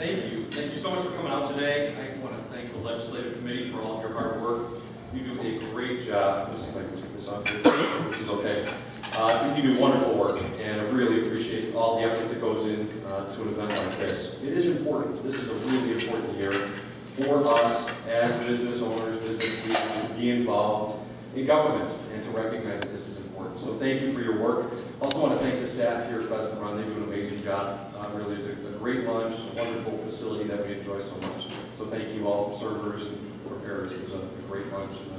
Thank you. Thank you so much for coming out today. I want to thank the Legislative Committee for all of your hard work. You do a great job. Let me see if I can take this off here. This is okay. You do wonderful work, and I really appreciate all the effort that goes in to an event like this. It is important. This is a really important year for us as business owners, business leaders, to be involved in government and to recognize that this is important. So thank you for your work. I also want to thank the staff here at Pheasant Run. They do an amazing job. Really, it's a great lunch, a wonderful facility that we enjoy so much. So thank you all, servers and preparers. It was a great lunch and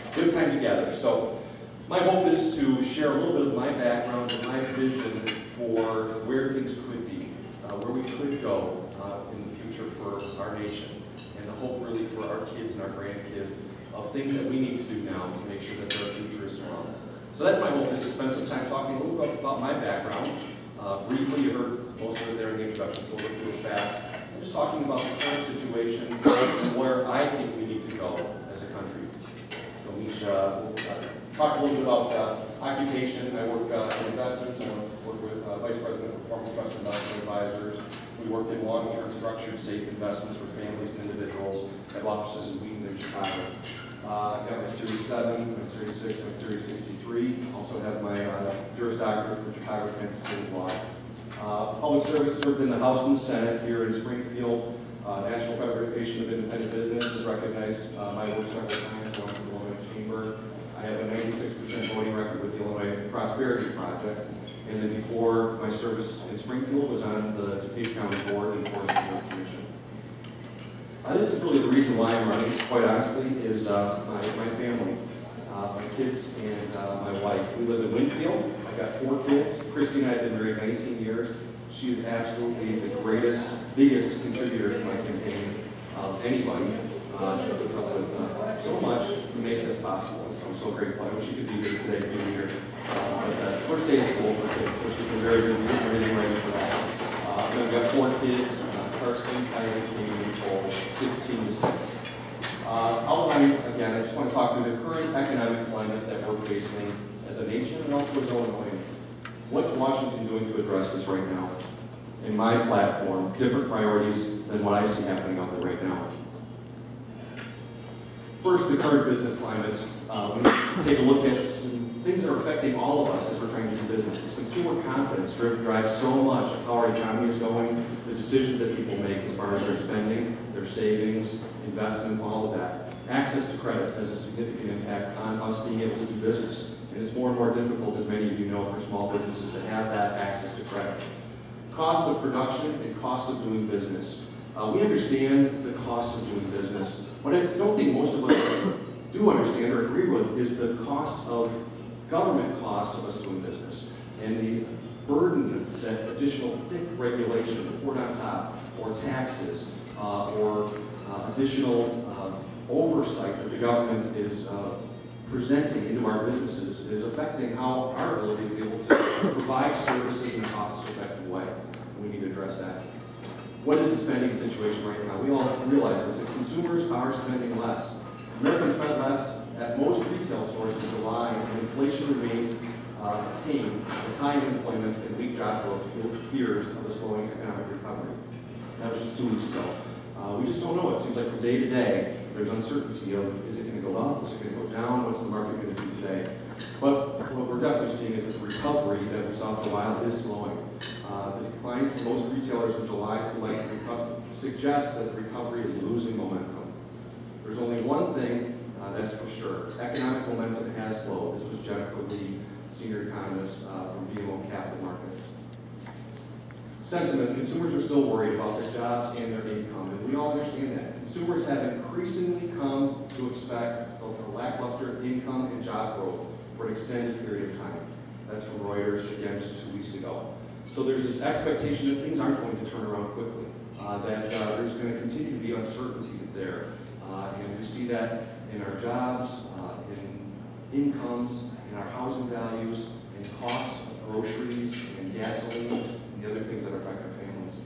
a good time together. So my hope is to share a little bit of my background and my vision for where things could be, where we could go in the future for our nation, and the hope really for our kids and our grandkids of things that we need to do now to make sure that their future is strong. So that's my hope, is to spend some time talking a little bit about my background. Briefly, you heard most of it there in the introduction, so we'll look through this fast. I'm just talking about the current situation and where I think we need to go as a country. So Misha will talk a little bit about occupation. I work in investments. I work with Vice President of Performance Trust Investment Advisors. We work in long-term structured safe investments for families and individuals. I have offices in Wheaton and Chicago. I've got my Series 7, my Series 6, my Series 63. Also have my Juris Doctorate from Chicago State Law. Public service, served in the House and the Senate here in Springfield. National Federation of Independent Business has recognized my work several times, one from the Illinois Chamber. I have a 96% voting record with the Illinois Prosperity Project. And then before my service in Springfield was on the DuPage County Board and Forest Reserve Commission. This is really the reason why I'm running, quite honestly, is my family, my kids and my wife. We live in Winfield. I've got 4 kids. Christy and I have been married 19 years. She is absolutely the greatest, biggest contributor to my campaign of anybody. She puts up with so much to make this possible, so I'm so grateful. I wish she could be here today, be here. But that's first day of school for kids, so she's been very busy getting ready for that. We've got 4 kids, Karsten, Kylie, and Nicole, 16 to 6. Outlining, again, I just want to talk through the current economic climate that we're facing as a nation and also as Illinoisans. What's Washington doing to address this right now? In my platform, different priorities than what I see happening out there right now. First, the current business climate. We take a look at some things that are affecting all of us as we're trying to do business. It's consumer confidence drives so much of how our economy is going, the decisions that people make as far as their spending, their savings, investment, all of that. Access to credit has a significant impact on us being able to do business. And it's more and more difficult, as many of you know, for small businesses to have that access to credit. Cost of production and cost of doing business. We understand the cost of doing business. What I don't think most of us do understand or agree with is the cost of government cost of us doing business and the burden that additional thick regulation poured on top, or taxes, or additional oversight that the government is presenting into our businesses is affecting how our ability to be able to provide services in a cost-effective way. We need to address that. What is the spending situation right now? We all realize this, that consumers are spending less. Americans spent less at most retail stores in July, and inflation remained tame as high unemployment and weak job growth fears of a slowing economic recovery. That was just 2 weeks ago. We just don't know. It seems like from day to day, there's uncertainty of, is it going to go up, is it going to go down, what's the market going to do today? But what we're definitely seeing is that the recovery that we saw for a while is slowing. The declines for most retailers in July suggest that the recovery is losing momentum. There's only one thing that's for sure. Economic momentum has slowed. This was Jennifer Lee, senior economist from BMO Capital Markets. Sentiment, consumers are still worried about their jobs and their income, and we all understand that. Consumers have increasingly come to expect a lackluster income and job growth for an extended period of time. That's from Reuters, again, just 2 weeks ago. So there's this expectation that things aren't going to turn around quickly, that there's going to continue to be uncertainty there. And we see that in our jobs, in incomes, in our housing values, in costs of groceries and gasoline, and the other things that affect our families.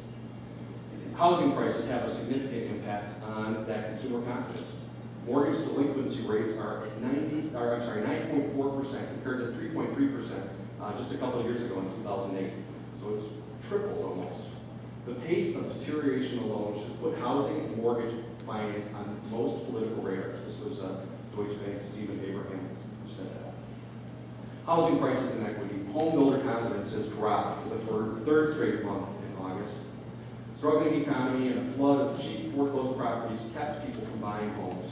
Housing prices have a significant impact on that consumer confidence. Mortgage delinquency rates are 9.4% compared to 3.3% just a couple of years ago in 2008. So it's tripled almost. The pace of deterioration alone should put housing and mortgage finance on most political radars. This was Deutsche Bank Stephen Abraham who said that. Housing prices and equity. Home builder confidence has dropped for the third straight month in August. Struggling economy and a flood of cheap foreclosed properties kept people from buying homes.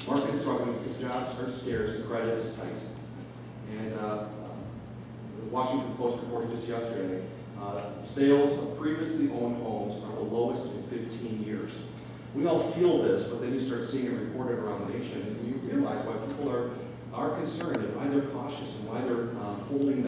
Market struggling because jobs are scarce and credit is tight. And the Washington Post reported just yesterday, sales of previously owned homes are the lowest in 15 years. We all feel this, but then you start seeing it reported around the nation, and you realize why people are concerned and why they're cautious and why they're holding